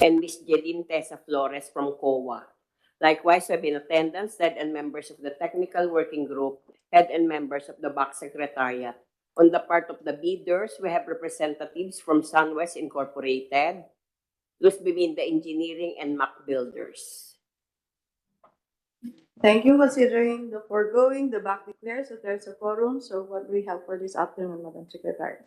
and Ms. Jeline Tessa Flores from COA. Likewise, we have in attendance head and members of the Technical Working Group, head and members of the BAC Secretariat. On the part of the bidders, we have representatives from Sunwest Incorporated, Luz Biminda Engineering, and MAC Builders. Thank you. Considering the foregoing, the BAC declares that there's a quorum. So what do we have for this afternoon, Madam Secretary?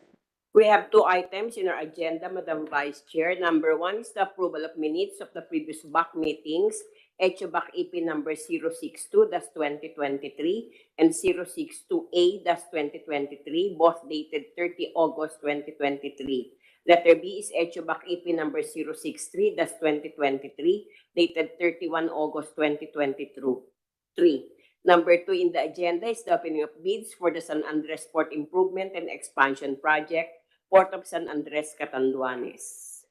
We have two items in our agenda, Madam Vice Chair. Number one is the approval of minutes of the previous BAC meetings, HO-BAC-EP number 062-2023 and 062A-2023, both dated 30 August 2023. Letter B is HO-BAC-EP number 063-2023, dated 31 August 2023. Number two in the agenda is the opening of bids for the San Andres Port Improvement and Expansion Project, Port of San Andres, Catanduanes.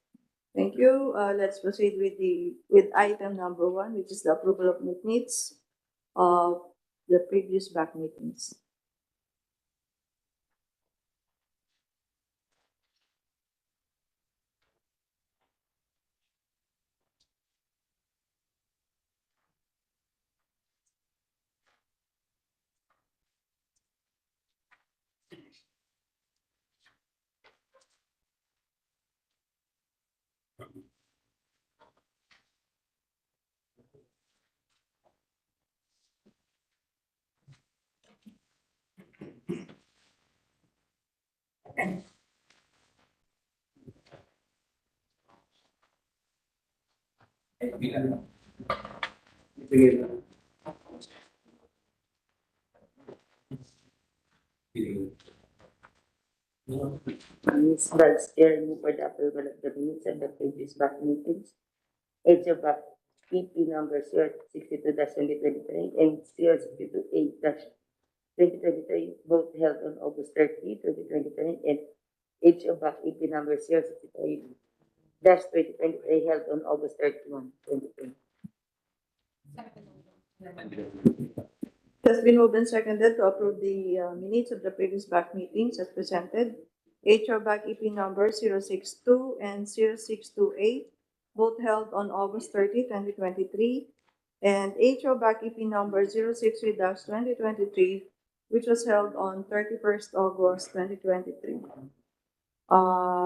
Thank you. Let's proceed with item number one, which is the approval of minutes of the previous BAC meetings. Ms. Vice Chair, move for the approval of the minutes of the previous BAC meetings. HO-BAC-EP number 062-2023 and 062A-2023, both held on August 30, 2023, and HO-BAC-EP number 063-2023 held on August 31, 2020. It has been moved and seconded to approve the minutes of the previous BAC meetings as presented. HO-BAC-EP number 062 and 062A, both held on August 30, 2023, and HO-BAC-EP number 063-2023, which was held on 31st August 2023.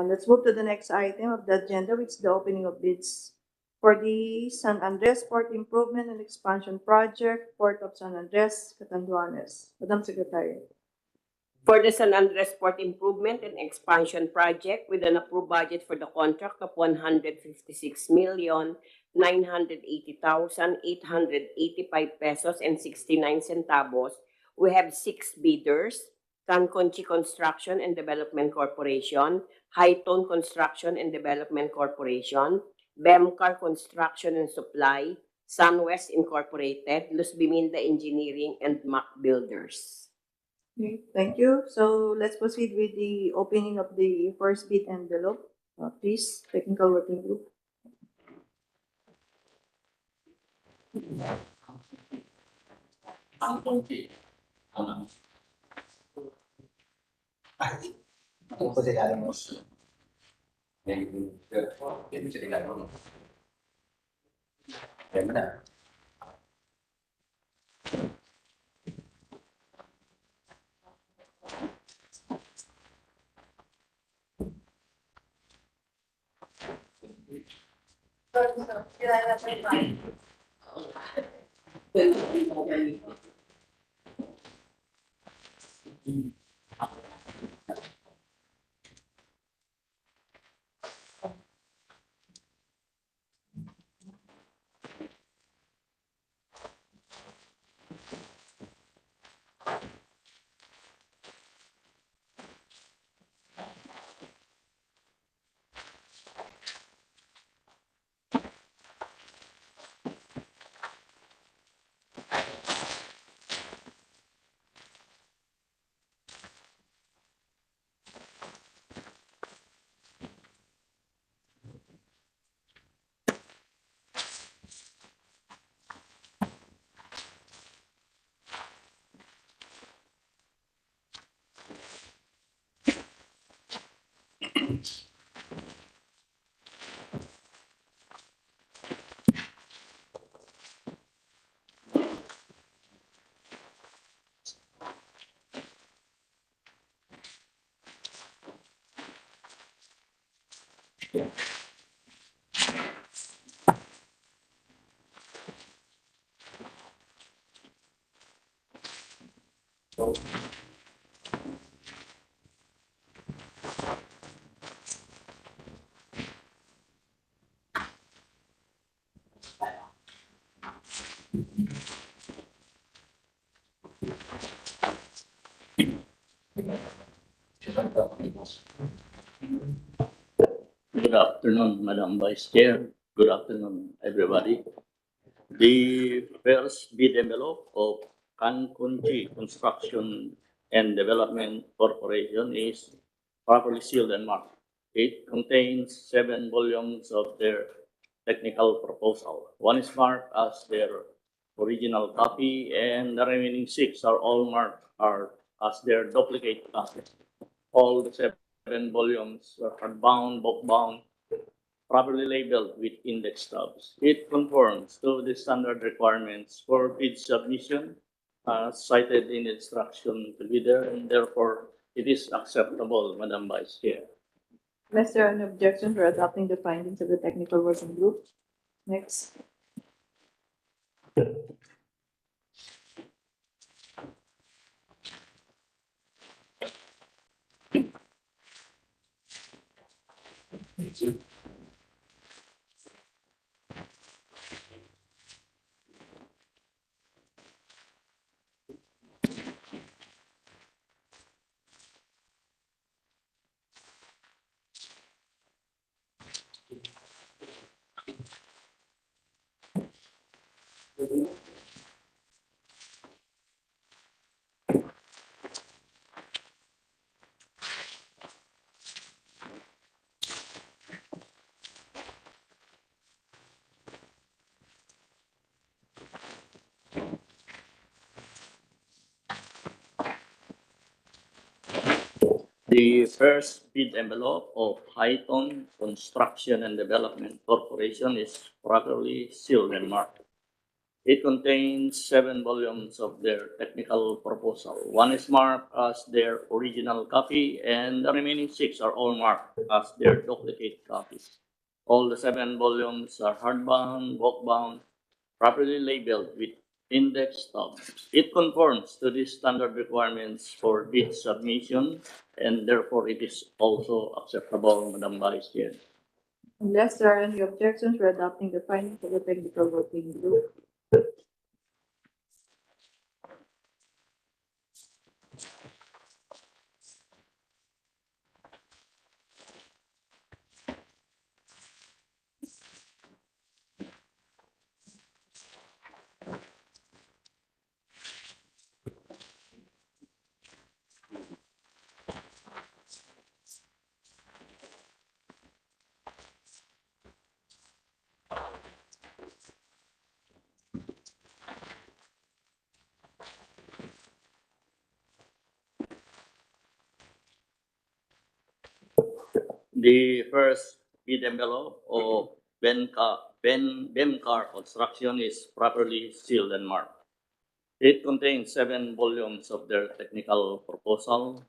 Let's move to the next item of the agenda, which is the opening of bids for the San Andres Port Improvement and Expansion Project, Port of San Andres, Catanduanes. Madam Secretary. For the San Andres Port Improvement and Expansion Project with an approved budget for the contract of 156,980,885 pesos and 69 centavos, we have 6 bidders: Canconchi Construction and Development Corporation, Hightone Construction and Development Corporation, Bemcar Construction and Supply, Sunwest Incorporated, Luz Biminda Engineering, and MAC Builders. Okay, thank you. So let's proceed with the opening of the first bid envelope. Please, Technical Working Group. Good afternoon, Madam Vice Chair. Good afternoon, everybody. The first bid envelope of Kankunchi Construction and Development Corporation is properly sealed and marked. It contains 7 volumes of their technical proposal. One is marked as their original copy, and the remaining 6 are all marked as their duplicate copy. All the 7 volumes are hardbound, bookbound, properly labeled with index stubs. It conforms to the standard requirements for bid submission cited in instruction to bidder, and therefore it is acceptable, Madam Vice Chair. Unless there are any objections, we're adopting the findings of the technical working group. Next. The first bid envelope of Highton Construction and Development Corporation is properly sealed and marked. It contains 7 volumes of their technical proposal. One is marked as their original copy, and the remaining 6 are all marked as their duplicate copies. All the 7 volumes are hardbound, bookbound, properly labeled with index stubs. It conforms to the standard requirements for bid submission, and therefore it is also acceptable, Madam Vice Chair. Unless there are any objections, we're adopting the findings of the technical working group. The first bid envelope of Bencar Construction is properly sealed and marked. It contains 7 volumes of their technical proposal.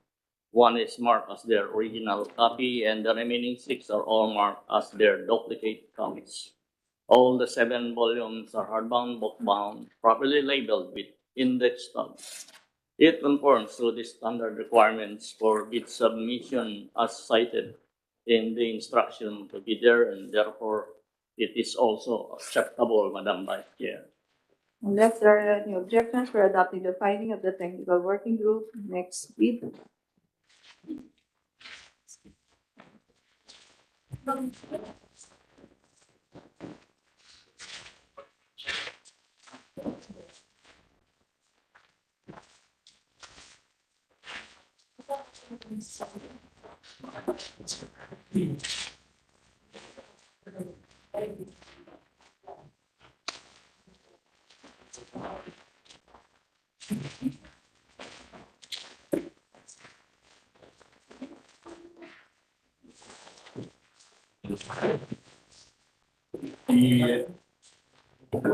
One is marked as their original copy, and the remaining 6 are all marked as their duplicate copies. All the 7 volumes are hardbound, bookbound, properly labeled with index stubs. It conforms to the standard requirements for bid submission as cited in the instruction to bidder, and therefore it is also acceptable, Madam Vice Chair. Unless there are any objections, we're adopting the finding of the technical working group. Next bid.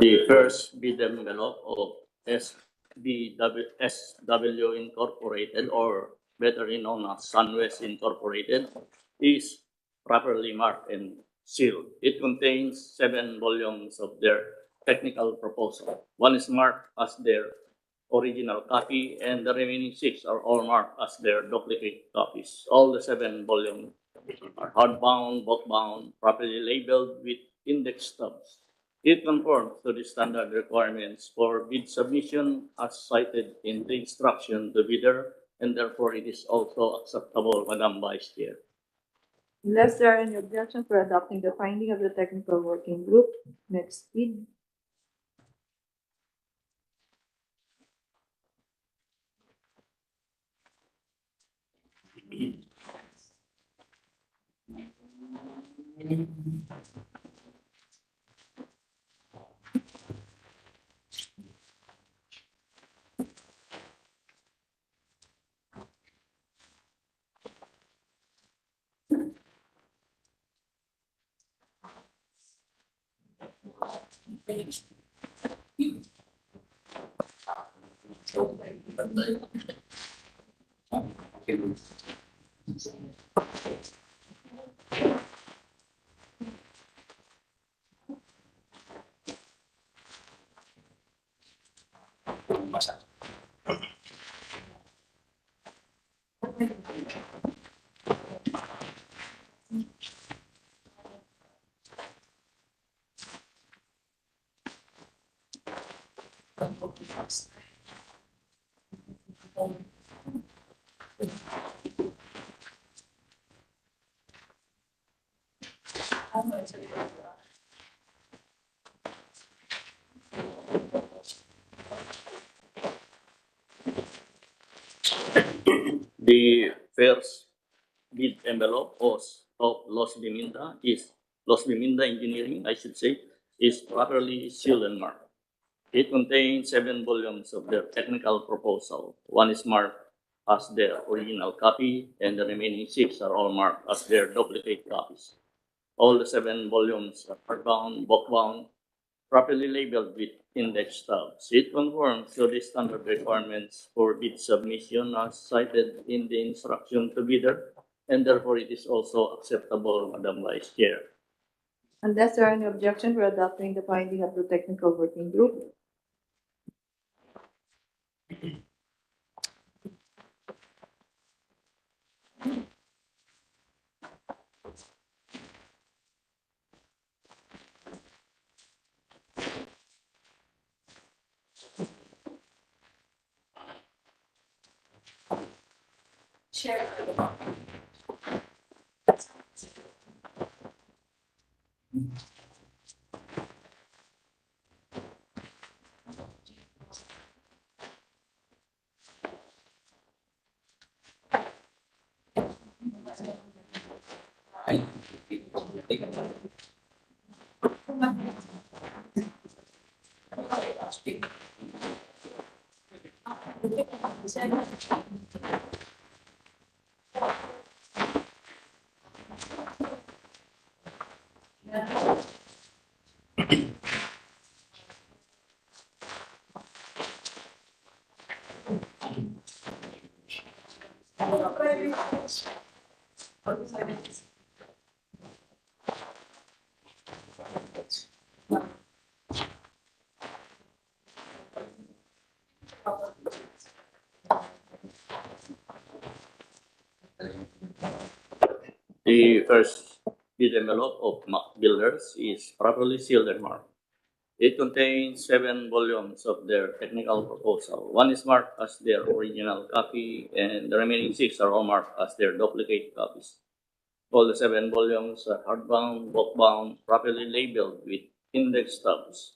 The first bid envelope of SW Incorporated, or better known as Sunwest Incorporated, is properly marked and sealed. It contains 7 volumes of their technical proposal. One is marked as their original copy, and the remaining 6 are all marked as their duplicate copies. All the 7 volumes are hardbound, bookbound, properly labeled with index stubs. It conforms to the standard requirements for bid submission as cited in the instruction to bidder, and therefore it is also acceptable, Madam Vice Chair. Unless there are any objections for adopting the finding of the technical working group, next bid. The first bid envelope of Los Biminda Los Biminda Engineering, I should say, is properly sealed and marked. It contains 7 volumes of their technical proposal. One is marked as their original copy, and the remaining 6 are all marked as their duplicate copies. All the 7 volumes are hardbound, bookbound, properly labeled with index stubs. It conforms to the standard requirements for bid submission as cited in the instruction to bidder, and therefore it is also acceptable, Madam Vice Chair. Unless there are any objections for adopting the finding of the technical working group. The first bid envelope of Mac Builders is properly sealed and marked. It contains 7 volumes of their technical proposal. One is marked as their original copy, and the remaining 6 are all marked as their duplicate copies. All the 7 volumes are hardbound, bookbound, properly labeled with index stubs.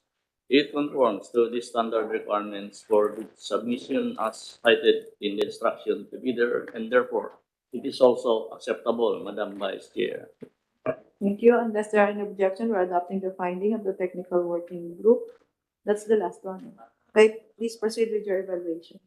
It conforms to the standard requirements for bid submission as cited in the instruction to bidder, and therefore it is also acceptable, Madam Vice Chair. Thank you. Unless there are any objections for adopting the finding of the technical working group. That's the last one. Okay, please proceed with your evaluation.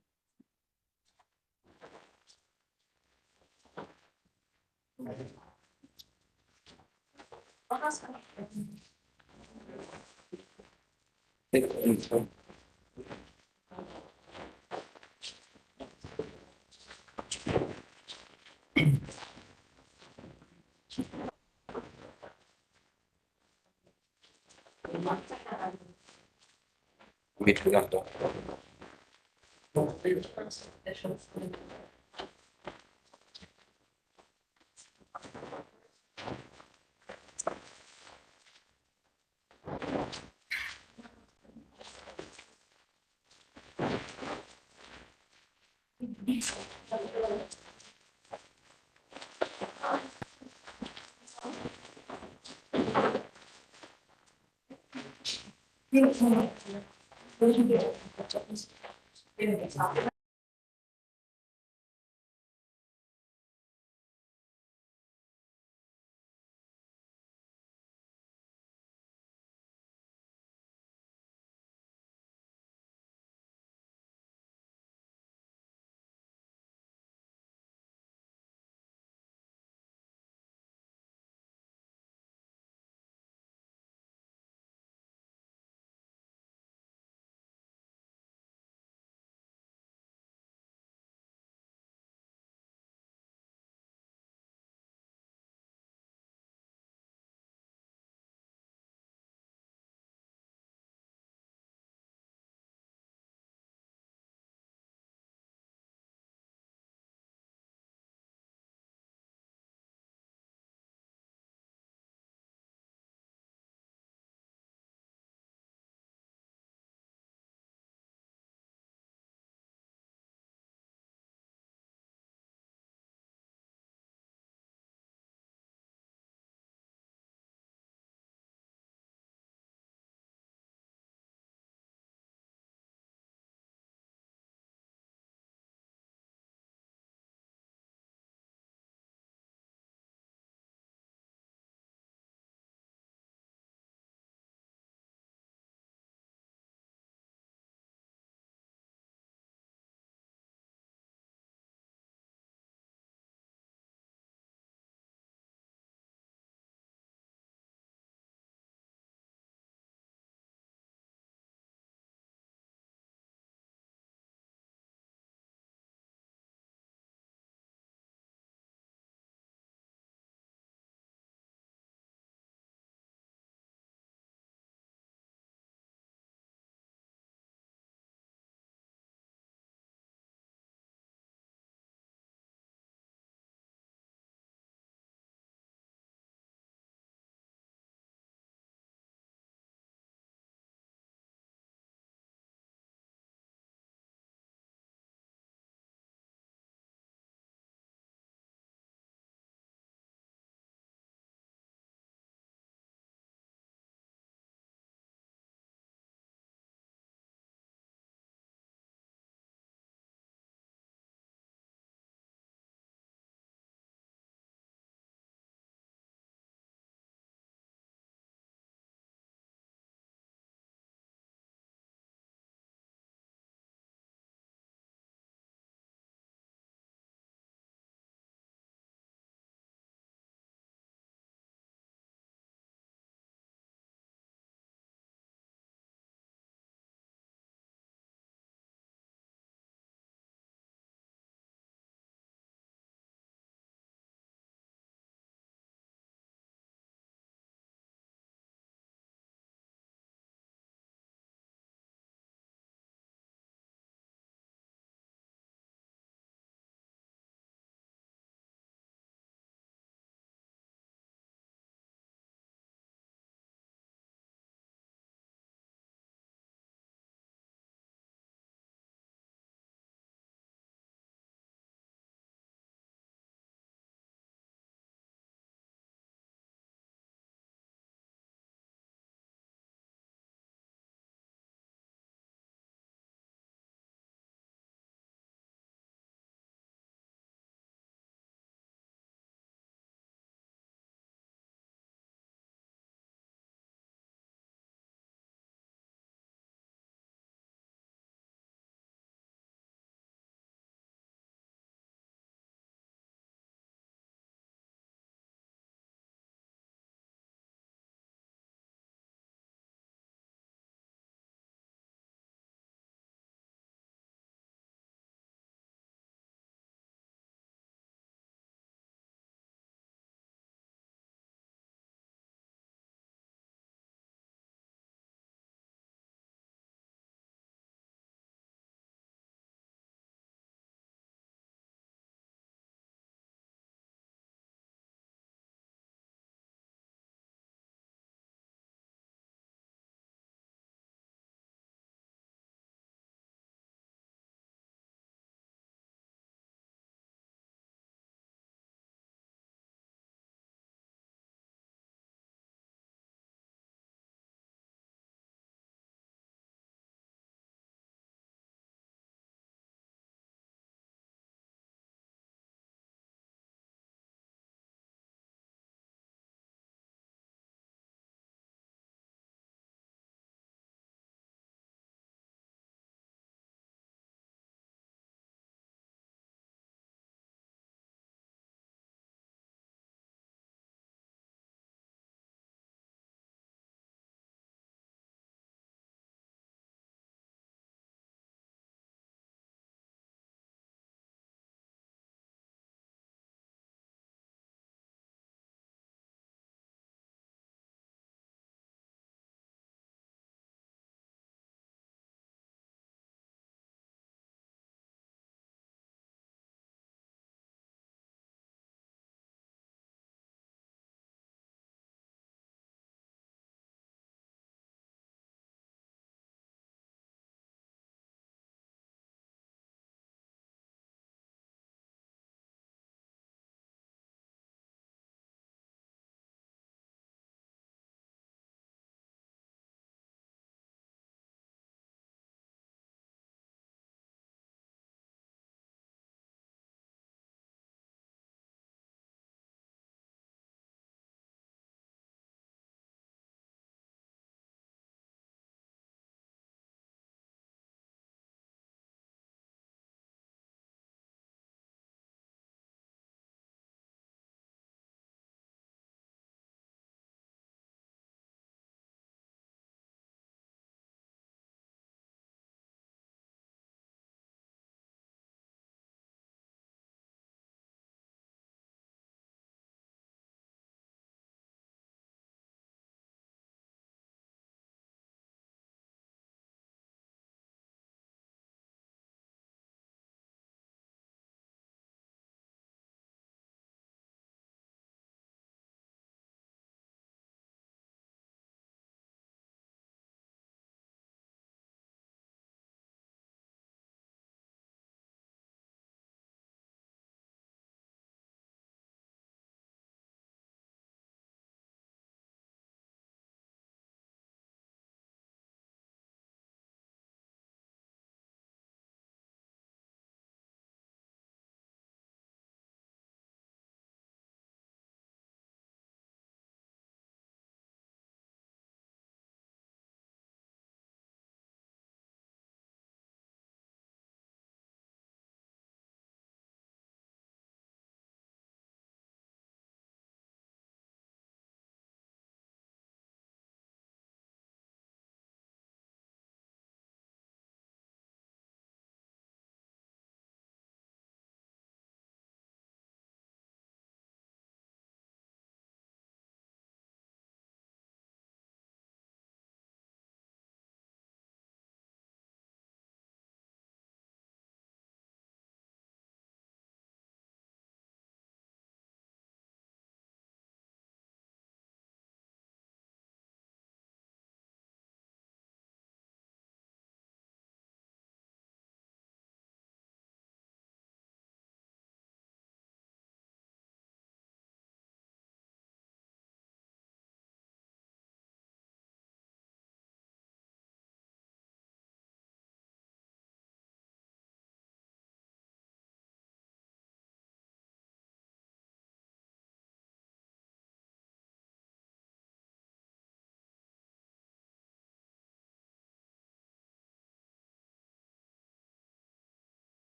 Wait ko lang to.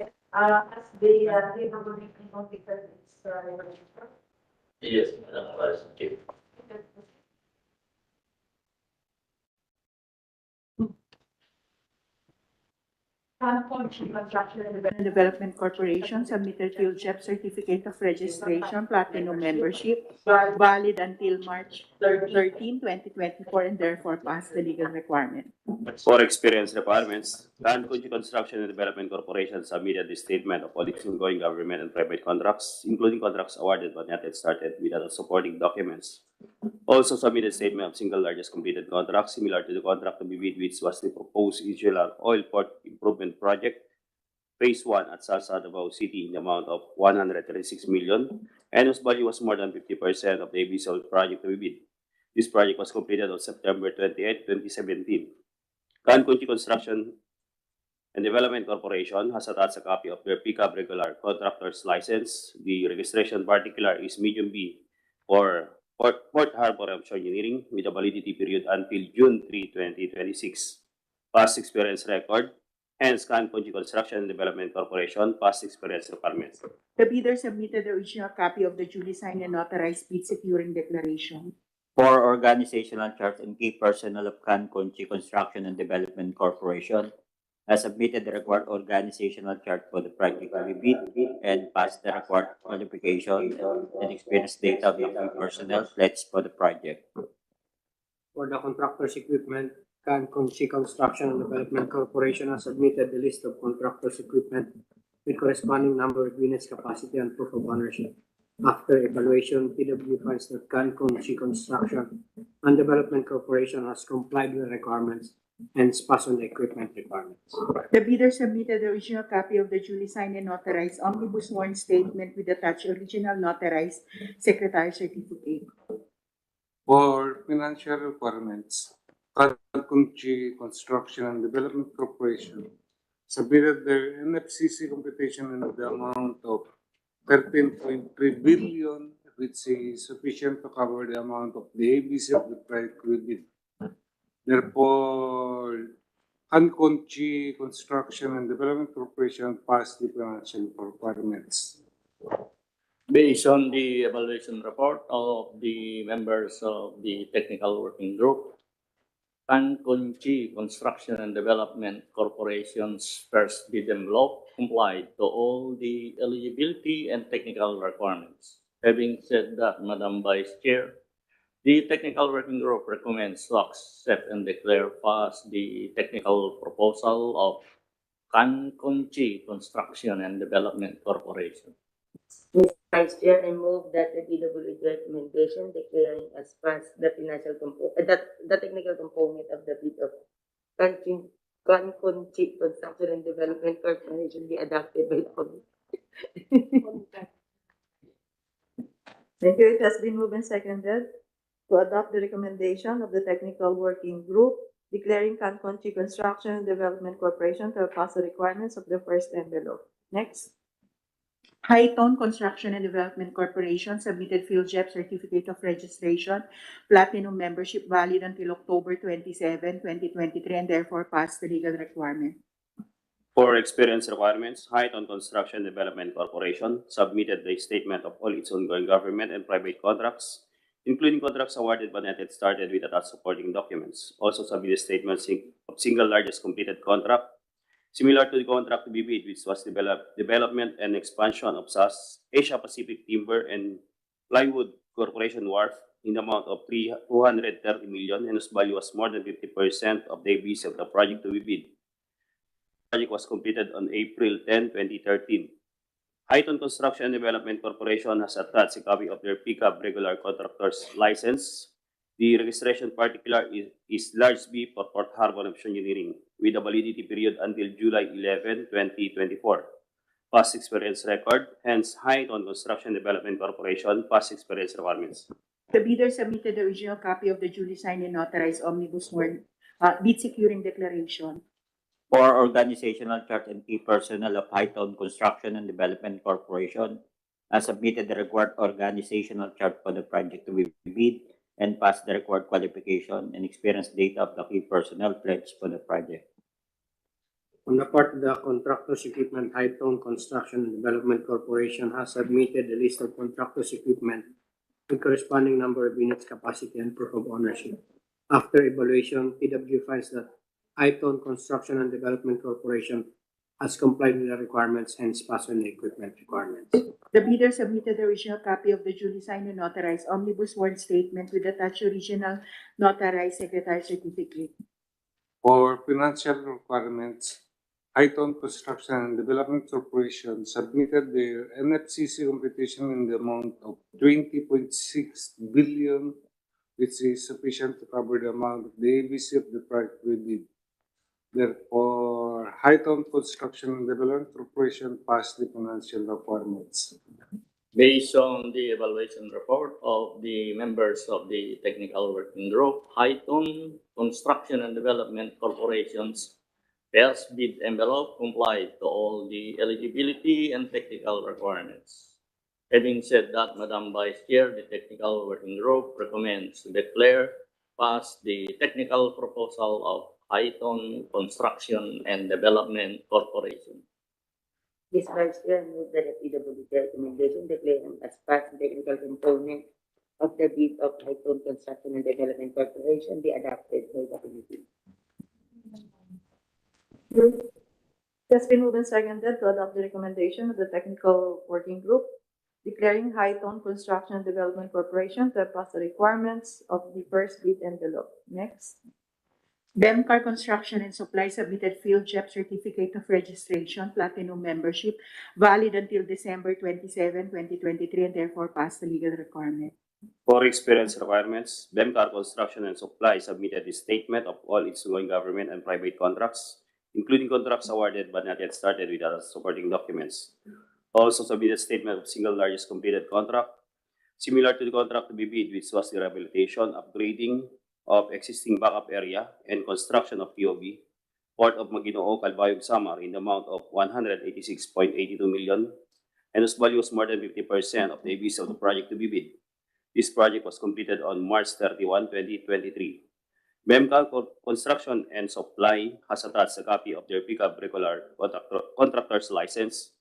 As the labor meeting completed its Yes, Madam Vice Chair. and Development Corporation submitted field chef certificate of registration, platinum membership, valid until March 13, 2024, and therefore passed the legal requirement. For experience requirements, Kankunji Construction and Development Corporation submitted the statement of all its ongoing government and private contracts, including contracts awarded but not yet started, with other supporting documents. Also submitted statement of single largest completed contract similar to the contract to be bid, which was the proposed insular oil port improvement project, Phase 1 at Salsa, Davao City, in the amount of 136 million, and whose value was more than 50% of the ABC project to be bid. This project was completed on September 28, 2017. Kankunji Construction and Development Corporation has attached a copy of their pickup regular contractor's license. The registration particular is medium B for Port Harbor Offshore Engineering with a validity period until June 3, 2026. Past experience record, hence Kankunji Construction and Development Corporation past experience requirements. The bidder submitted the original copy of the duly signed and notarized bid securing declaration. For organizational chart and key personnel of Kankunji Construction and Development Corporation, has submitted the required organizational chart for the project to be bid and passed the required qualification and experience data of the key personnel pledged for the project. For the contractors' equipment, Kankunji Construction and Development Corporation has submitted the list of contractors' equipment with corresponding number of units, capacity, and proof of ownership. After evaluation, PW finds that Kankunji Construction and Development Corporation has complied with the requirements and passed on the equipment requirements. The bidder submitted the original copy of the duly signed and notarized omnibus sworn statement with attached original notarized secretary certificate. For financial requirements, Kankunji Construction and Development Corporation submitted their NFCC computation in the amount of 13.3 billion, which is sufficient to cover the amount of the ABC of the project we bid. Therefore, Kankunji Construction and Development Corporation passed the financial requirements. Based on the evaluation report of the members of the technical working group, Kankunji Construction and Development Corporation's first bid envelope complied to all the eligibility and technical requirements. Having said that, Madam Vice Chair, the technical working group recommends to accept and declare pass the technical proposal of Kankunji Construction and Development Corporation. Ms. Vice Chair, I move that the DWG recommendation declaring as passed the financial the technical component of the bid of Kankunji Construction and Development Corporation be adopted by the public. Thank you. It has been moved and seconded to adopt the recommendation of the technical working group declaring Kankunji Construction and Development Corporation to have passed the requirements of the first envelope. Next. High-Tone Construction and Development Corporation submitted field JEP certificate of registration, platinum membership valid until October 27, 2023, and therefore passed the legal requirement. For experience requirements, High-Tone Construction Development Corporation submitted the statement of all its ongoing government and private contracts, including contracts awarded but not yet started, with attached supporting documents. Also submitted statements of single largest completed contract, similar to the contract to be bid, which was development and expansion of SAS Asia Pacific Timber and Plywood Corporation Wharf in the amount of 230 million, and whose value was more than 50% of the ABC of the project to be bid. The project was completed on April 10, 2013. High-Tone Construction and Development Corporation has attached a copy of their pickup regular contractor's license. The registration particular is large B for Port Harbor Offshore Engineering with a validity period until July 11, 2024. Past experience record, hence High-Tone Construction Development Corporation past experience requirements. The bidder submitted the original copy of the duly signed and notarized omnibus sworn bid securing declaration. For organizational chart and key personnel of High-Tone Construction and Development Corporation, has submitted the required organizational chart for the project to be bid and passed the required qualification and experience data of the key personnel pledged for the project. On the part of the contractors equipment, High-Tone Construction and Development Corporation has submitted a list of contractors equipment with corresponding number of units, capacity, and proof of ownership. After evaluation, TW finds that High-Tone Construction and Development Corporation has complied with the requirements, hence passed on the equipment requirements. The bidder submitted the original copy of the duly signed and notarized omnibus warrant statement with attached original notarized secretary certificate. For financial requirements, High-Tone Construction and Development Corporation submitted their NFCC computation in the amount of 20.6 billion, which is sufficient to cover the amount of the ABC of the project we bid. Therefore, High-Tone Construction and Development Corporation passed the financial requirements. Based on the evaluation report of the members of the technical working group, High-Tone Construction and Development Corporation's first bid envelope complied to all the eligibility and technical requirements. Having said that, Madam Vice Chair, the technical working group recommends to declare pass the technical proposal of High-Tone Construction and Development Corporation. Ms. Vice Chair, move that the PWD recommendation declaring as passed the technical component of the bid of High-Tone Construction and Development Corporation be adopted by the committee. It has been moved and seconded to adopt the recommendation of the technical working group declaring High-Tone Construction and Development Corporation to have passed the requirements of the first bid envelope. Next. BEMCAR Construction and Supply submitted Field JEP Certificate of Registration Platinum Membership valid until December 27, 2023, and therefore passed the legal requirement. For experience requirements, BEMCAR Construction and Supply submitted a statement of all its ongoing government and private contracts, including contracts awarded but not yet started with other supporting documents. Also submitted statement of single largest completed contract, similar to the contract to be bid, which was the rehabilitation, upgrading of existing backup area, and construction of POB, Port of Maguinoo, Calbayog, Samar, in the amount of 186.82 million, and whose value was more than 50% of the ABC of the project to be bid. This project was completed on March 31, 2023. BEMCAR Construction and Supply has attached a copy of their pickup regular contractor's license.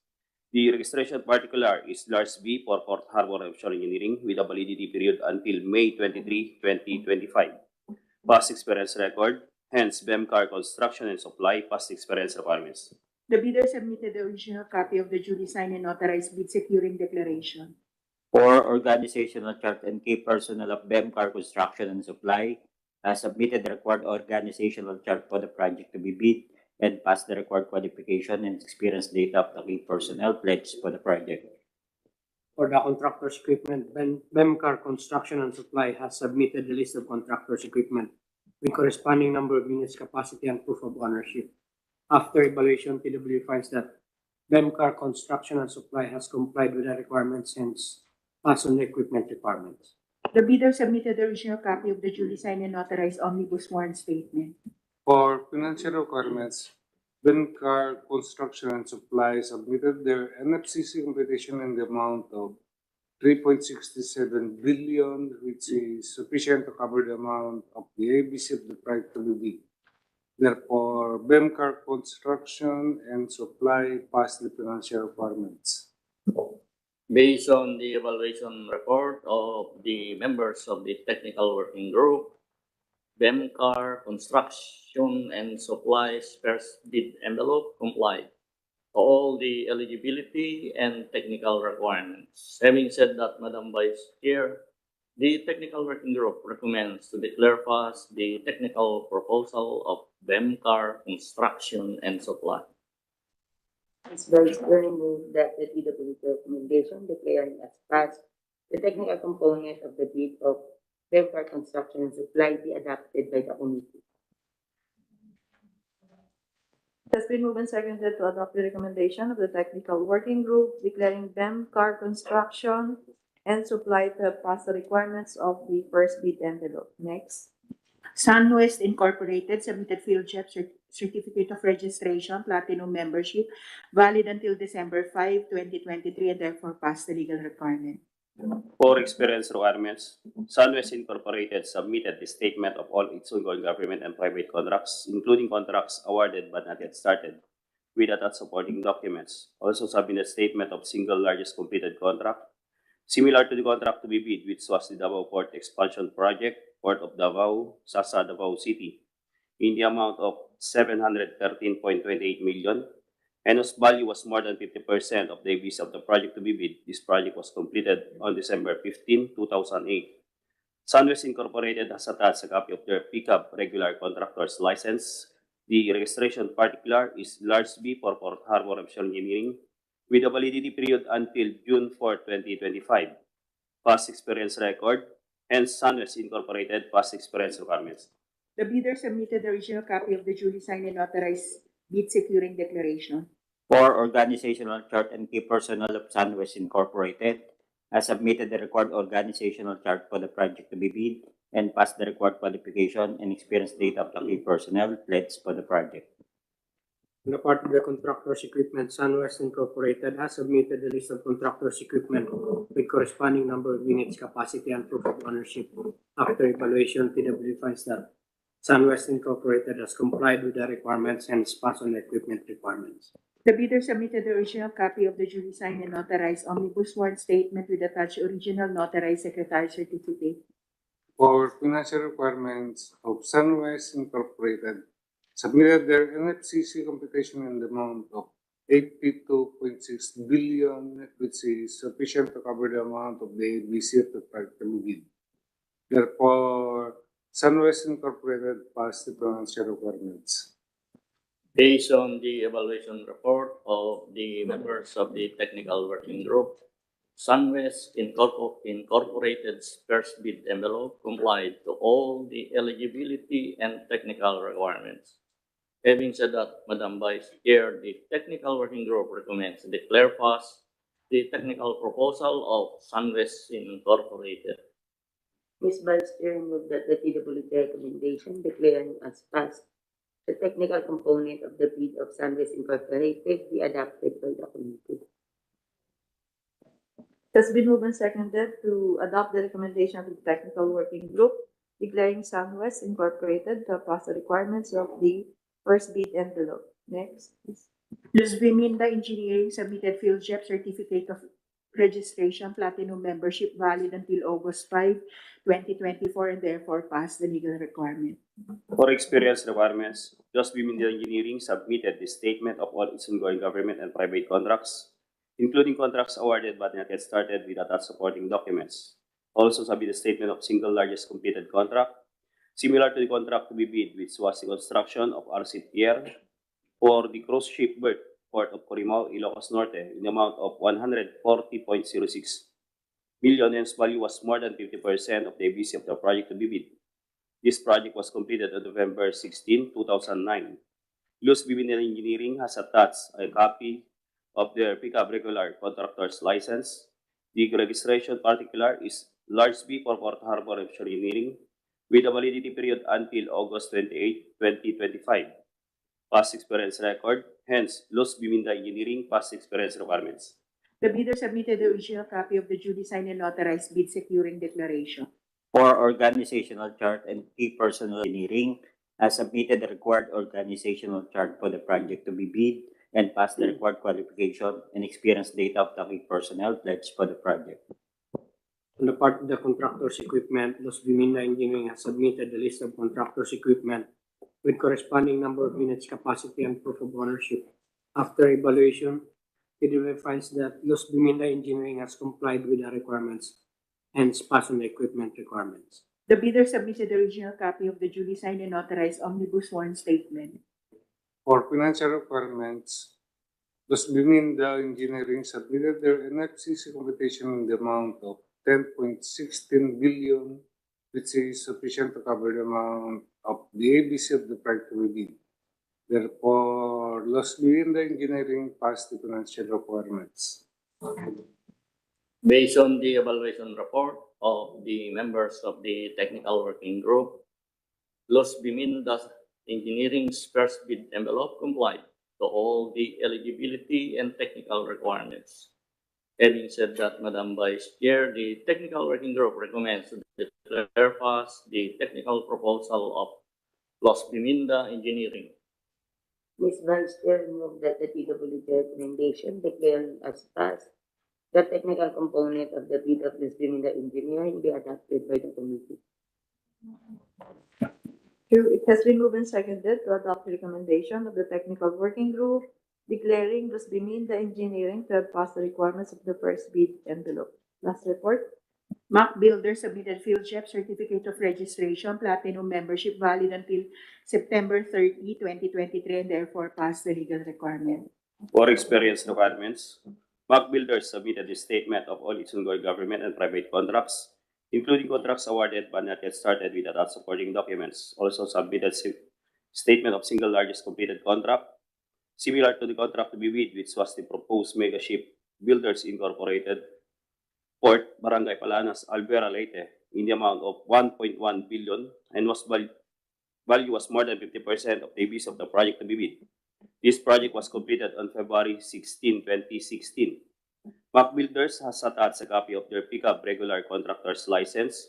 The registration particular is Lars B for Port Harbor Offshore Engineering with a validity period until May 23, 2025. Past experience record, hence BEMCAR Construction and Supply past experience requirements. The bidder submitted the original copy of the duly signed and notarized bid securing declaration. For organizational chart and key personnel of BEMCAR Construction and Supply has submitted the required organizational chart for the project to be bid and passed the required qualification and experience data of the key personnel pledged for the project. For the contractors equipment, BEMCAR Construction and Supply has submitted the list of contractors equipment with corresponding number of units, capacity, and proof of ownership. After evaluation, TW finds that BEMCAR Construction and Supply has complied with the requirements, hence passed on the equipment requirements. The bidder submitted the original copy of the duly signed and notarized omnibus warrant statement. For financial requirements, BEMCAR Construction and Supply submitted their NFCC computation in the amount of 3.67 billion, which is sufficient to cover the amount of the ABC of the project to be bid. Therefore, BEMCAR Construction and Supply passed the financial requirements. Based on the evaluation report of the members of the technical working group, BEMCAR Construction and Supply's first bid envelope complied to all the eligibility and technical requirements. Having said that, Madam Vice Chair, the technical working group recommends to declare pass the technical proposal of BEMCAR Construction and Supply. Ms. Vice Chair, move that the PWD recommendation declaring as passed the technical component of the bid of BEMCAR Construction and Supply be adopted by the committee. It has been moved and seconded to adopt the recommendation of the technical working group declaring BEMCAR Construction and Supply to have passed the requirements of the first bid envelope. Next. SunWest Incorporated submitted Field JEP Certificate of Registration Platinum Membership valid until December 5, 2023, and therefore passed the legal requirement. For experience requirements, SunWest Incorporated submitted the statement of all its ongoing government and private contracts, including contracts awarded but not yet started with attached supporting documents. Also submitted statement of single largest completed contract, similar to the contract to be bid, which was the Davao Port Expansion Project, Port of Davao, Sasa, Davao City, in the amount of 713.28 million, and whose value was more than 50% of the ABs of the project to be bid. This project was completed on December 15, 2008. Sunwest Incorporated has attached a copy of their pickup regular contractor's license. The registration particular is large B for Port Harbor Offshore Engineering, with a validity period until June 4, 2025. Past experience record, hence Sunwest Incorporated past experience requirements. The bidder submitted the original copy of the duly signed and authorized bid securing declaration. For organizational chart and key personnel of Sunwest Incorporated, has submitted the required organizational chart for the project to be bid and passed the required qualification and experience data of the key personnel pledged for the project. On the part of the contractor's equipment, Sunwest Incorporated has submitted the list of contractor's equipment with corresponding number of units, capacity, and proof of ownership. After evaluation, PW finds that Sunwest Incorporated has complied with the requirements and is passed on the equipment requirements. The bidder submitted the original copy of the duly signed and authorized omnibus warrant statement with attached original notarized secretary certificate. For financial requirements of Sunwest Incorporated, submitted their NFCC computation in the amount of 82.6 billion, which is sufficient to cover the amount of the ABC of the project to be bid. Therefore, Sunwest Incorporated passed the financial requirements. Based on the evaluation report of the members of the technical working group, Sunwest Incorporated's first bid envelope complied to all the eligibility and technical requirements. Having said that, Madam Vice Chair, the technical working group recommends to declare pass the technical proposal of Sunwest Incorporated. Ms. Vice Chair, move that the PWD recommendation declaring as passed the technical component of the bid of Sunwest Incorporated be adopted by the committee. It has been moved and seconded to adopt the recommendation of the technical working group declaring Sunwest Incorporated to pass the requirements of the first bid envelope. Next, please. Luz Viminda Engineering submitted field JEP certificate of registration platinum membership valid until August 5, 2024, and therefore passed the legal requirement. For experience requirements, Just Women Engineering submitted the statement of all its ongoing government and private contracts, including contracts awarded but not yet started with attached supporting documents. Also submitted a statement of single largest completed contract, similar to the contract to be bid, which was the construction of RC Pier for the cruise ship berth, Port of Corimao, Ilocos Norte, in the amount of 140.06 million, and its value was more than 50% of the ABC of the project to be bid. This project was completed on November 16, 2009. Luz Bibinel Engineering has attached a copy of their pickup regular contractor's license. The registration particular is large B for Port Harbor Offshore Engineering, with a validity period until August 28, 2025. Past experience record, hence Luz Biminda Engineering past experience requirements. The bidder submitted the original copy of the duly signed and authorized bid securing declaration. For organizational chart and key personnel engineering, has submitted the required organizational chart for the project to be bid and passed the required qualification and experience data of the key personnel pledged for the project. On the part of the contractor's equipment, Luz Viminda Engineering has submitted the list of contractor's equipment with corresponding number of units, capacity, and proof of ownership. After evaluation, PWD finds that Luz Viminda Engineering has complied with the requirements and is passed on the equipment requirements. The bidder submitted the original copy of the duly signed and authorized omnibus warrant statement. For financial requirements, Luz Biminda Engineering submitted their NFCC computation in the amount of 10.16 billion, which is sufficient to cover the amount of the ABC of the project to be bid. Therefore, Luz Biminda Engineering passed the financial requirements. Based on the evaluation report of the members of the technical working group, Luz Biminda Engineering's first bid envelope complied to all the eligibility and technical requirements. Having said that, Madam Vice Chair, the technical working group recommends to declare pass the technical proposal of Luz Biminda Engineering. Ms. Vice Chair, move that the PWD recommendation declaring as passed the technical component of the bid of this Biminda Engineering be adopted by the committee. It has been moved and seconded to adopt the recommendation of the technical working group declaring thus Biminda Engineering to have passed the requirements of the first bid envelope. Last report. MAC Builder submitted Field JEP Certificate of Registration Platinum membership valid until September 30, 2023, and therefore passed the legal requirement. For experience requirements, MAC Builders submitted a statement of all its ongoing government and private contracts, including contracts awarded but not yet started with attached supporting documents. Also submitted statement of single largest completed contract, similar to the contract to be bid, which was the proposed mega ship Builders Incorporated, Port Barangay Palanas, Albuera, Leyte, in the amount of 1.1 billion and value was more than 50% of the base of the project to be bid. This project was completed on February 16, 2016. MAC Builders has attached a copy of their pickup regular contractor's license.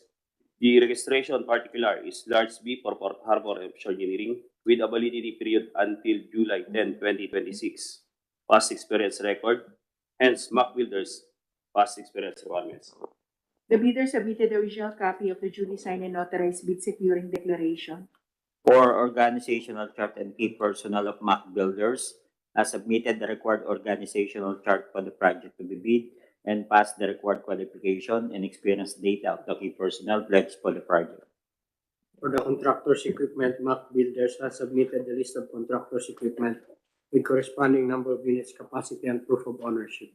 The registration particular is Large B for Port Harbor Offshore Engineering with a validity period until July 10, 2026. Past experience record, hence MAC Builders past experience requirements. The bidder submitted the original copy of the duly signed and notarized bid securing declaration. For organizational chart and key personnel of MAC Builders, has submitted the required organizational chart for the project to be bid and passed the required qualification and experience data of the key personnel pledged for the project. For the contractor's equipment, MAC Builders has submitted the list of contractor's equipment with corresponding number of units, capacity, and proof of ownership.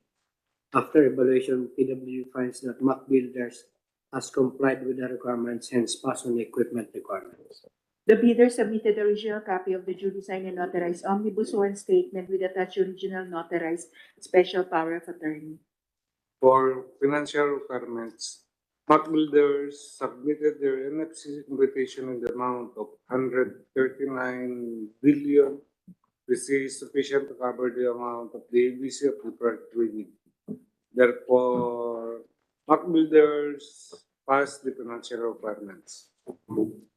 After evaluation, PW finds that MAC Builders has complied with the requirements, hence pass on the equipment requirements. The bidder submitted the original copy of the duly signed and notarized omnibus warrant statement with attached original notarized special power of attorney. For financial requirements, MAC Builders submitted their NFC invitation in the amount of 139 billion, which is sufficient to cover the amount of the ABC of the project we need. Therefore, MAC Builders passed the financial requirements.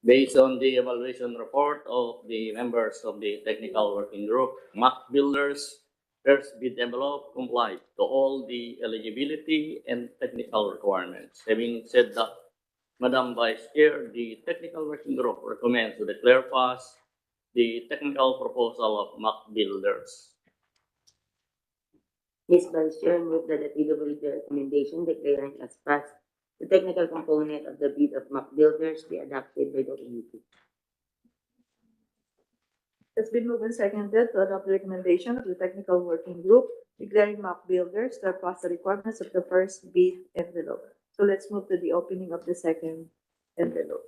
Based on the evaluation report of the members of the technical working group, MAC Builders first bid envelope complied to all the eligibility and technical requirements. Having said that, Madam Vice Chair, the technical working group recommends to declare pass the technical proposal of MAC Builders. Ms. Vice Chair, move that the PWD recommendation declaring as passed the technical component of the bid of MAC Builders be adopted by the committee. It's been moved and seconded to adopt the recommendation of the technical working group declaring MAC Builders to have passed the requirements of the first bid envelope. So let's move to the opening of the second envelope.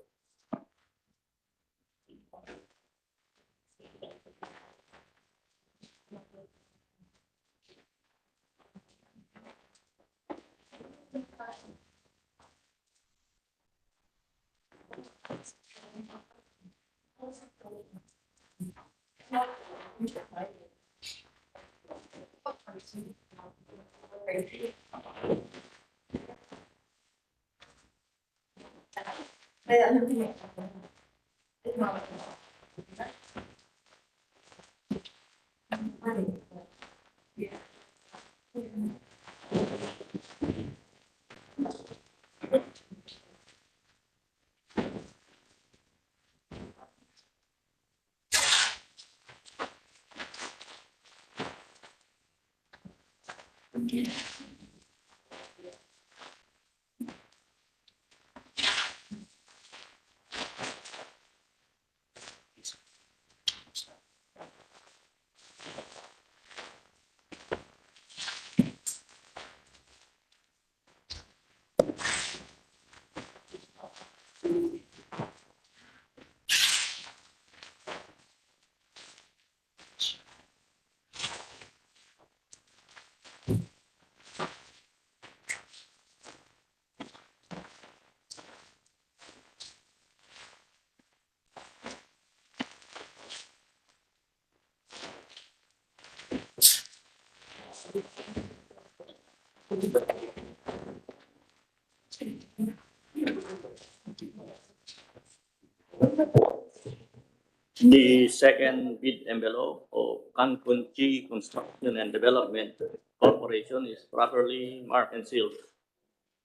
The second bid envelope of Kankunchi Construction and Development Corporation is properly marked and sealed.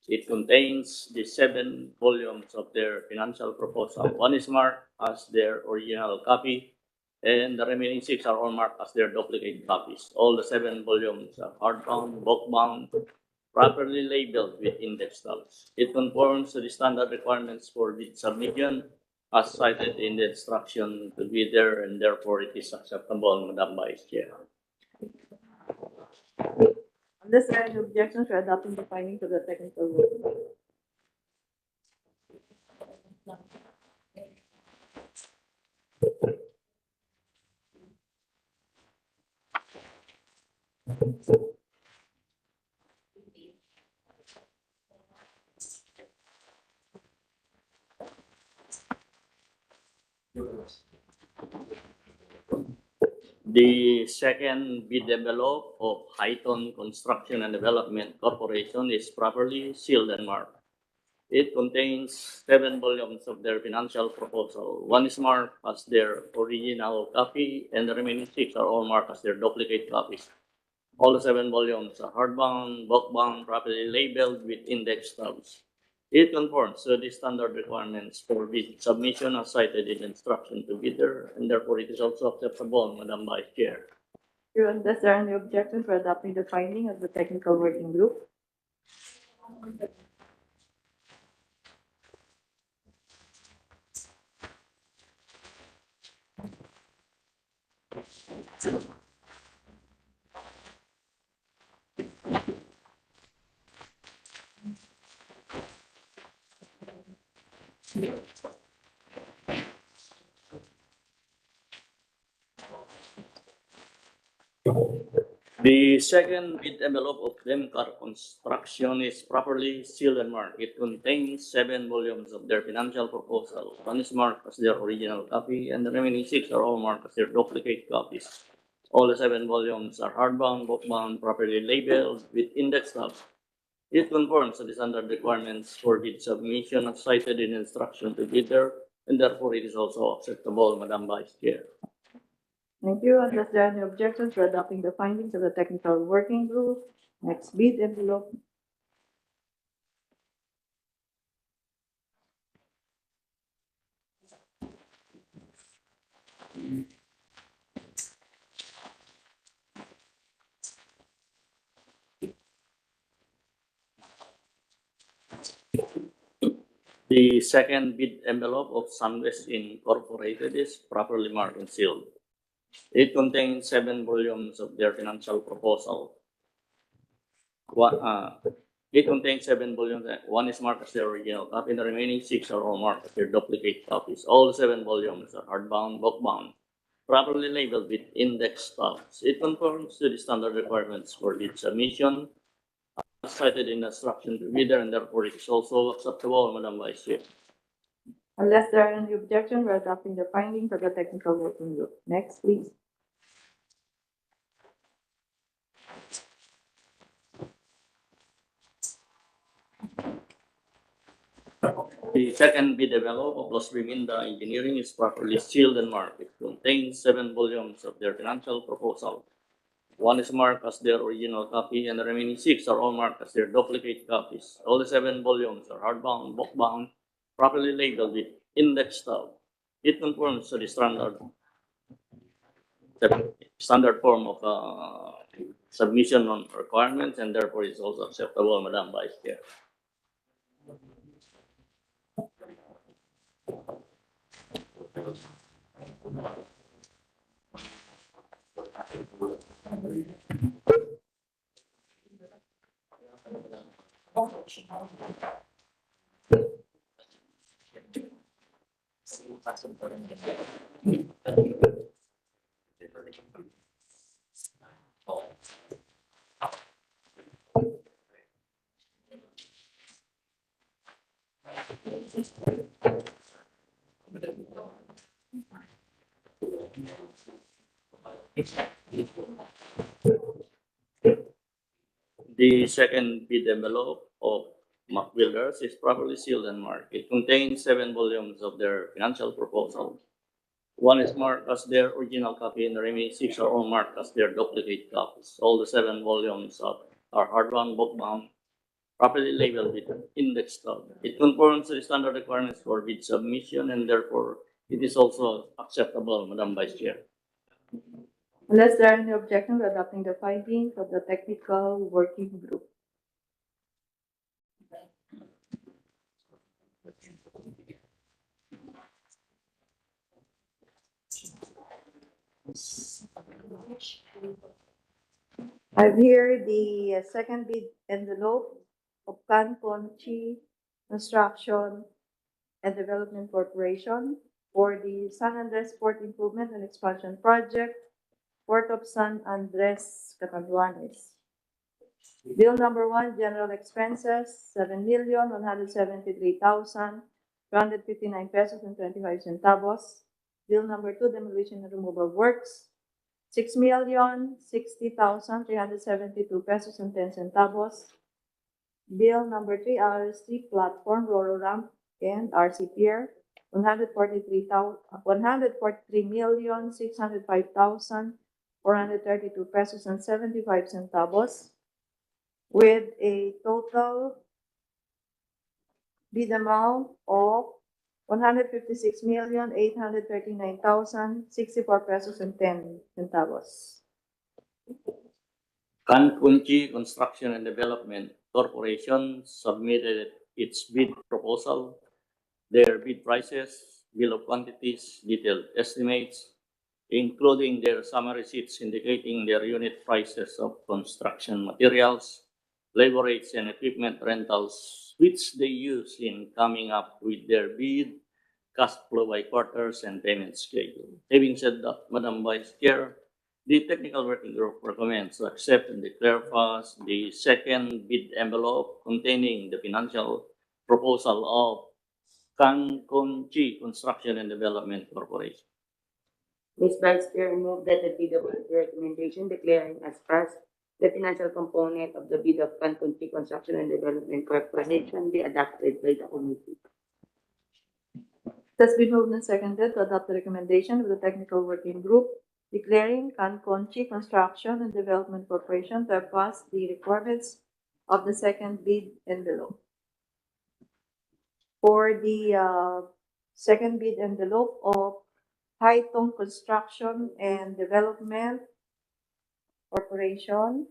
It contains the 7 volumes of their financial proposal. One is marked as their original copy, and the remaining 6 are all marked as their duplicate copies. All the 7 volumes are hardbound, bookbound, properly labeled with index stubs. It conforms to the standard requirements for bid submission as cited in the instruction to bidder, and therefore it is acceptable, Madam Vice Chair. Unless there are any objections, we're adopting the findings of the technical working group. The second bid envelope of Highton Construction and Development Corporation is properly sealed and marked. It contains 7 volumes of their financial proposal. One is marked as their original copy, and the remaining 6 are all marked as their duplicate copies. All the 7 volumes are hardbound, bookbound, properly labeled with index stubs. It conforms to the standard requirements for bid submission as cited in instruction to bidder, and therefore it is also acceptable, Madam Vice Chair. Unless there are any objections, we're adopting the finding of the technical working group. The second bid envelope of Demcar Construction is properly sealed and marked. It contains 7 volumes of their financial proposal. One is marked as their original copy, and the remaining 6 are all marked as their duplicate copies. All the 7 volumes are hardbound, bookbound, properly labeled with index stubs. It conforms to the standard requirements for bid submission as cited in instruction to bidder, and therefore it is also acceptable, Madam Vice Chair. Thank you. Unless there are any objections, we're adopting the findings of the technical working group. Next bid envelope. The second bid envelope of Sunwest Incorporated is properly marked and sealed. It contains 7 volumes of their financial proposal. It contains 7 volumes. One is marked as their original copy, and the remaining 6 are all marked as their duplicate copies. All 7 volumes are hardbound, bookbound, properly labeled with index stubs. It conforms to the standard requirements for bid submission as cited in the instruction to bidder, and therefore it is also acceptable, Madam Vice Chair. Unless there are any objections, we're adopting the findings of the technical working group. Next, please. The second bid envelope of Los Riminda Engineering is properly sealed and marked. It contains 7 volumes of their financial proposal. One is marked as their original copy, and the remaining 6 are all marked as their duplicate copies. All the 7 volumes are hardbound, bookbound, properly labeled with index stub. It conforms to the standard form of submission on requirements, and therefore is also acceptable, Madam Vice Chair. The second bid envelope of McBuilders is properly sealed and marked. It contains 7 volumes of their financial proposal. One is marked as their original copy and the remaining 6 are all marked as their duplicate copies. All the 7 volumes are hardbound, bookbound, properly labeled with an index tab. It conforms to the standard requirements for bid submission and therefore it is also acceptable, Madam Vice Chair. Unless there are any objections to adopting the findings of the technical working group. I have here the second bid envelope of Conchi Construction and Development Corporation for the San Andres Port Improvement and Expansion Project, Port of San Andres, Catanduanes. Bill number 1, general expenses, 7,173,259 pesos and 25 centavos. Bill number 2, demolition and removal works, 6,060,372 pesos and 10 centavos. Bill number 3, RC platform, Roro ramp, and RC pier, 143,605,432 pesos and 75 centavos, with a total bid amount of 156,839,064 pesos and 10 centavos. Conchi Construction and Development Corporation submitted its bid proposal, their bid prices, bill of quantities, detailed estimates, including their summary sheets indicating their unit prices of construction materials, labor rates, and equipment rentals, which they use in coming up with their bid, cash flow by quarters, and payment schedule. Having said that, Madam Vice Chair, the technical working group recommends to accept and declare pass the second bid envelope containing the financial proposal of Conchi Construction and Development Corporation. Ms. Vice Chair, I move that the PWD recommendation declaring as passed the financial component of the bid of Conchi Construction and Development Corporation be adopted by the committee. It has been moved and seconded to adopt the recommendation of the technical working group declaring Conchi Construction and Development Corporation to have passed the requirements of the second bid envelope. For the second bid envelope of High-Tone Construction and Development Corporation,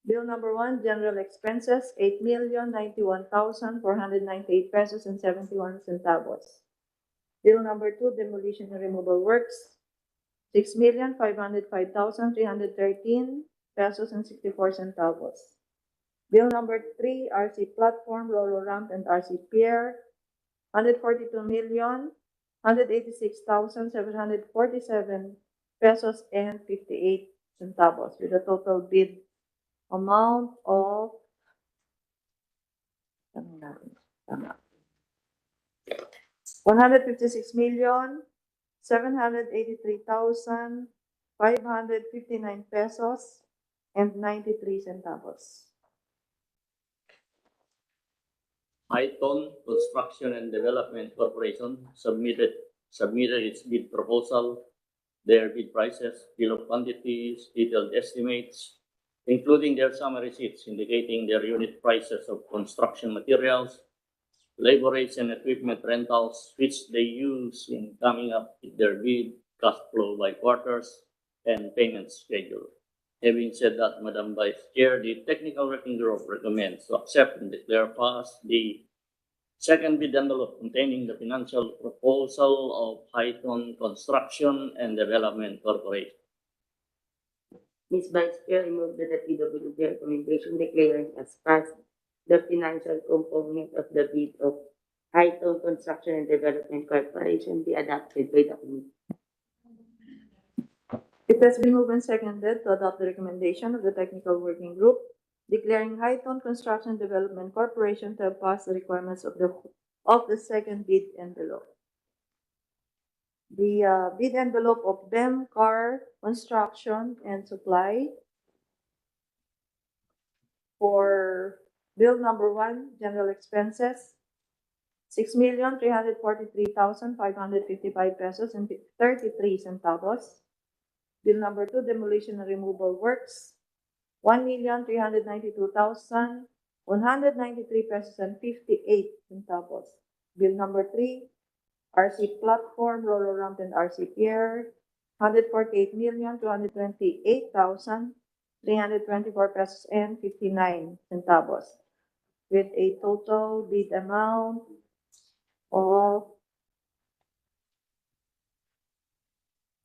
bill number 1, general expenses, 8,091,498 pesos and 71 centavos. Bill number 2, demolition and removal works, 6,505,313 pesos and 64 centavos. Bill number 3, RC platform, Roro ramp, and RC pier, 142,186,747 pesos and 58 centavos, with a total bid amount of 156,783,559 pesos and 93 centavos. High-Tone Construction and Development Corporation submitted its bid proposal, their bid prices, bill of quantities, detailed estimates, including their summary sheets indicating their unit prices of construction materials, labor rates, and equipment rentals, which they use in coming up with their bid, cash flow by quarters, and payment schedule. Having said that, Madam Vice Chair, the technical working group recommends to accept and declare pass the second bid envelope containing the financial proposal of High-Tone Construction and Development Corporation. Ms. Vice Chair, I move that the PWD recommendation declaring as passed the financial component of the bid of High-Tone Construction and Development Corporation be adopted by the committee. It has been moved and seconded to adopt the recommendation of the technical working group declaring High-Tone Construction Development Corporation to have passed the requirements of the second bid envelope. The bid envelope of BEM Car Construction and Supply for bill number 1, general expenses, 6,343,555 pesos and 33 centavos. Bill number 2, demolition and removal works, 1,392,193 pesos and 58 centavos. Bill number 3, RC platform, roller ramp and RC pier, 148,228,324 pesos and 59 centavos, with a total bid amount of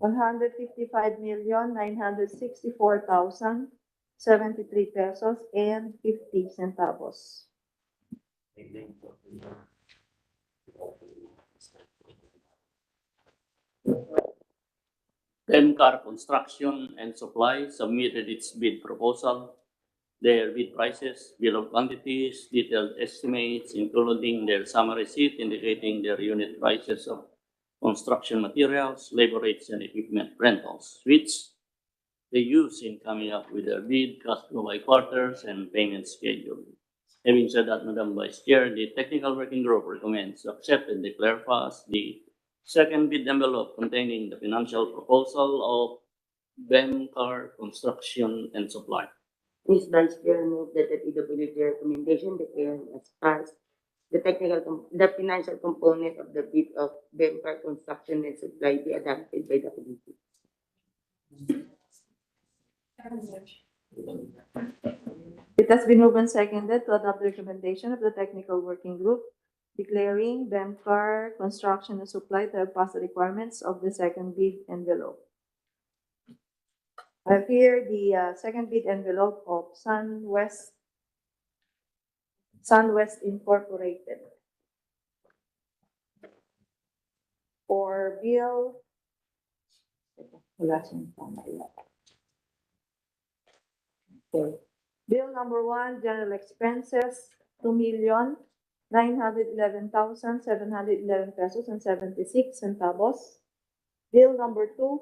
155,964,073 pesos and 50 centavos. Car Construction and Supply submitted its bid proposal, their bid prices, bill of quantities, detailed estimates, including their summary sheet indicating their unit prices of construction materials, labor rates, and equipment rentals, which they use in coming up with their bid, cash flow by quarters, and payment schedule. Having said that, Madam Vice Chair, the technical working group recommends to accept and declare pass the second bid envelope containing the financial proposal of Car Construction and Supply. Ms. Vice Chair, move that the PWD recommendation declaring as passed the financial component of the bid of BAC Construction and Supply be adopted by the committee. It has been moved and seconded to adopt the recommendation of the technical working group declaring Car Construction and Supply to have passed the requirements of the second bid envelope. I have here the second bid envelope of Sunwest Incorporated for bill. Okay. Bill number 1, general expenses, 2,911,711 pesos and 76 centavos. Bill number 2,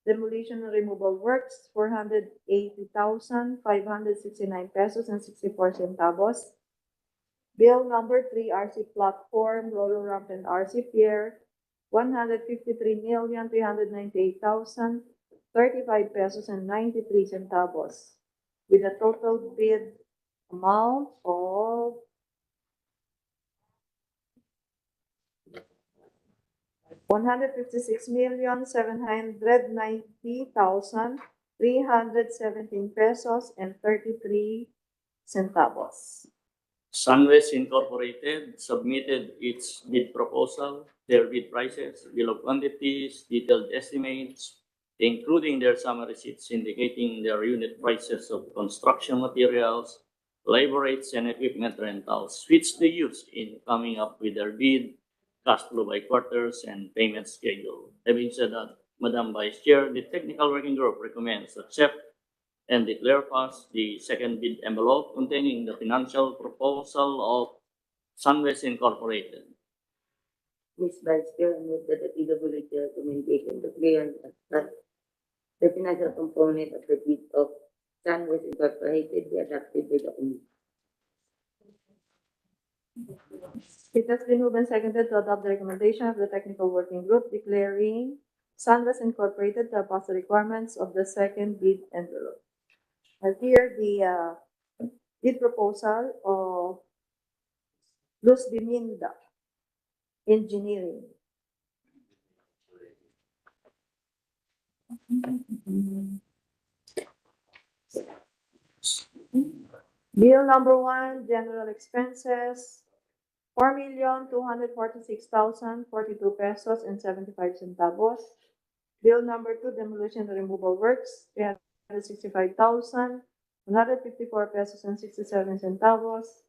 demolition and removal works, 480,569 pesos and 64 centavos. Bill number 3, RC platform, roller ramp and RC pier, 153,398,035 pesos and 93 centavos, with a total bid amount of 156,790,317 pesos and 33 centavos. Sunwest Incorporated submitted its bid proposal, their bid prices, bill of quantities, detailed estimates, including their summary sheets indicating their unit prices of construction materials, labor rates, and equipment rentals, which they use in coming up with their bid, cash flow by quarters, and payment schedule. Having said that, Madam Vice Chair, the technical working group recommends to accept and declare pass the second bid envelope containing the financial proposal of Sunwest Incorporated. Ms. Vice Chair, move that the PWD recommendation declaring as passed the financial component of the bid of Sunwest Incorporated be adopted by the committee. It has been moved and seconded to adopt the recommendation of the technical working group declaring Sunwest Incorporated to have passed the requirements of the second bid envelope. I have here the bid proposal of Luz Biminda Engineering. Bill number 1, general expenses, 4,246,042 pesos and 75 centavos. Bill number 2, demolition and removal works, 365,154 pesos and 67 centavos.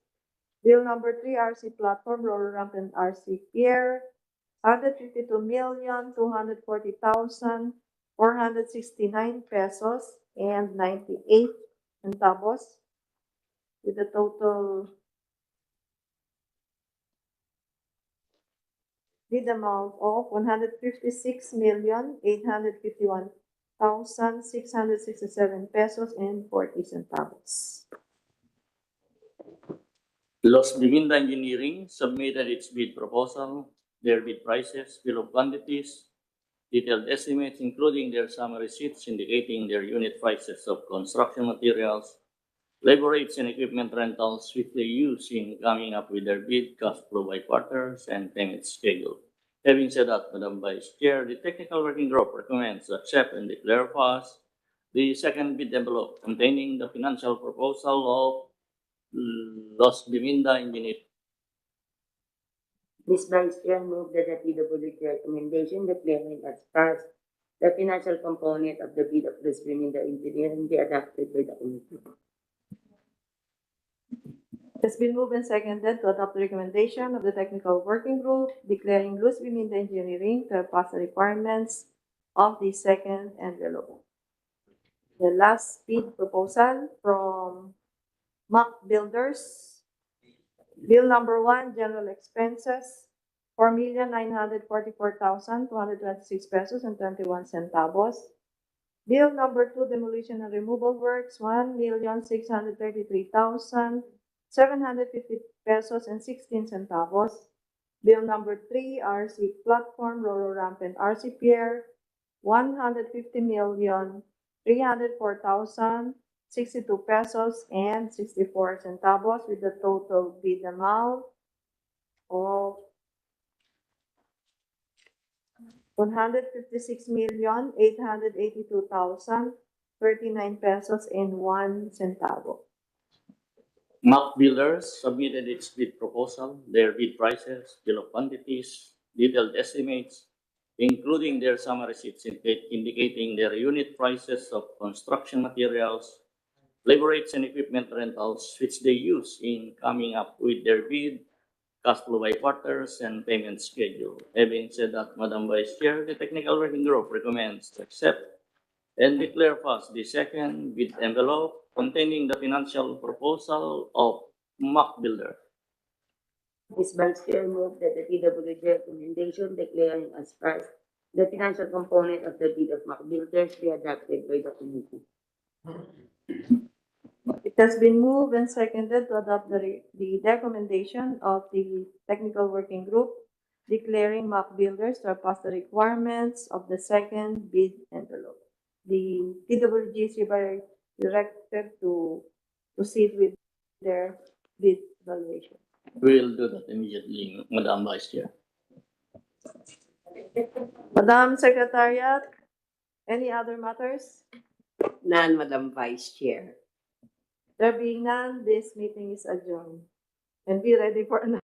Bill number 3, RC platform, roller ramp and RC pier, 152,240,469 pesos and 98 centavos, with a total bid amount of 156,851,667 pesos and 40 centavos. Los Biminda Engineering submitted its bid proposal, their bid prices, bill of quantities, detailed estimates, including their summary sheets indicating their unit prices of construction materials, labor rates and equipment rentals which they use in coming up with their bid, cash flow by quarters, and payment schedule. Having said that, Madam Vice Chair, the technical working group recommends to accept and declare pass the second bid envelope containing the financial proposal of Los Biminda Engineering. Ms. Vice Chair, move that the PWD recommendation declaring as passed the financial component of the bid of this Biminda Engineering be adopted by the committee. It has been moved and seconded to adopt the recommendation of the technical working group declaring Luz Biminda Engineering to have passed the requirements of the second envelope. The last bid proposal from MAC Builders. Bill number 1, general expenses, 4,944,226 pesos and 21 centavos. Bill number 2, demolition and removal works, 1,633,750 pesos and 16 centavos. Bill number 3, RC platform, Roro ramp and RC pier, 150,304,062 pesos and 64 centavos with the total bid amount of 156,882,039 pesos and 1 centavo. MAC Builders submitted its bid proposal, their bid prices, bill of quantities, detailed estimates, including their summary sheets indicating their unit prices of construction materials, labor rates and equipment rentals which they use in coming up with their bid, cash flow by quarters, and payment schedule. Having said that, Madam Vice Chair, the technical working group recommends to accept and declare pass the second bid envelope containing the financial proposal of MAC Builder. Ms. Vice Chair, move that the PWD recommendation declaring as passed the financial component of the bid of MAC Builders be adopted by the committee. It has been moved and seconded to adopt the recommendation of the technical working group declaring MAC Builders to have passed the requirements of the second bid envelope. The PWG is hereby directed to proceed with their bid evaluation. We'll do that immediately, Madam Vice Chair. Madam Secretariat, any other matters? None, Madam Vice Chair. There being none, this meeting is adjourned. And be ready for another.